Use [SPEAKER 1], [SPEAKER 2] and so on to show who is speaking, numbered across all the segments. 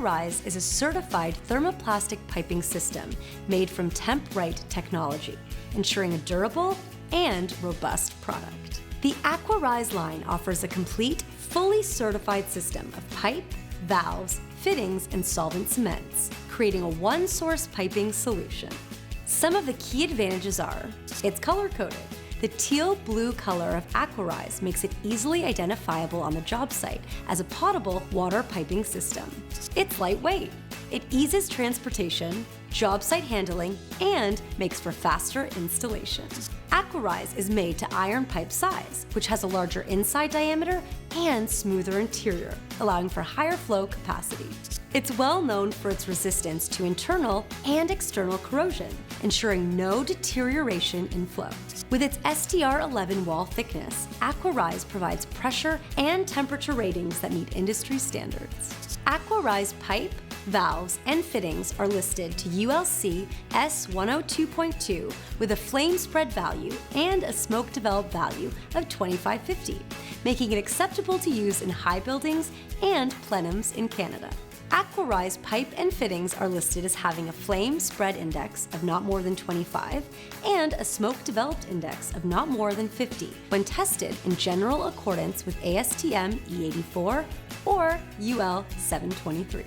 [SPEAKER 1] AquaRise is a certified thermoplastic piping system made from temp-right technology, ensuring a durable and robust product. The AquaRise line offers a complete, fully certified system of pipe, valves, fittings, and solvent cements, creating a one-source piping solution. Some of the key advantages are: it's color-coded. The teal-blue color of AquaRise makes it easily identifiable on the job site as a potable water piping system. It's lightweight. It eases transportation, job site handling, and makes for faster installation. AquaRise is made to iron pipe size, which has a larger inside diameter and smoother interior, allowing for higher flow capacity. It's well known for its resistance to internal and external corrosion, ensuring no deterioration in flow. With its SDR11 wall thickness, AquaRise provides pressure and temperature ratings that meet industry standards. AquaRise pipe, valves, and fittings are listed to ULC S102.2 with a flame spread value and a smoke developed value of 2550, making it acceptable to use in high buildings and plenums in Canada. AquaRise pipe and fittings are listed as having a flame spread index of not more than 25 and a smoke developed index of not more than 50 when tested in general accordance with ASTM E84 or UL 723.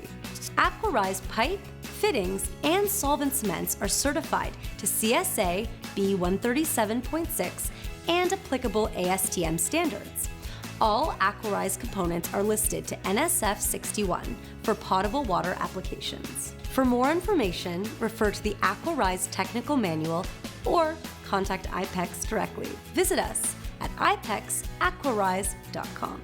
[SPEAKER 1] AquaRise pipe, fittings, and solvent cements are certified to CSA B137.6 and applicable ASTM standards. All AquaRise components are listed to NSF 61 for potable water applications. For more information, refer to the AquaRise technical manual or contact IPEX directly. Visit us at ipexaquarise.com.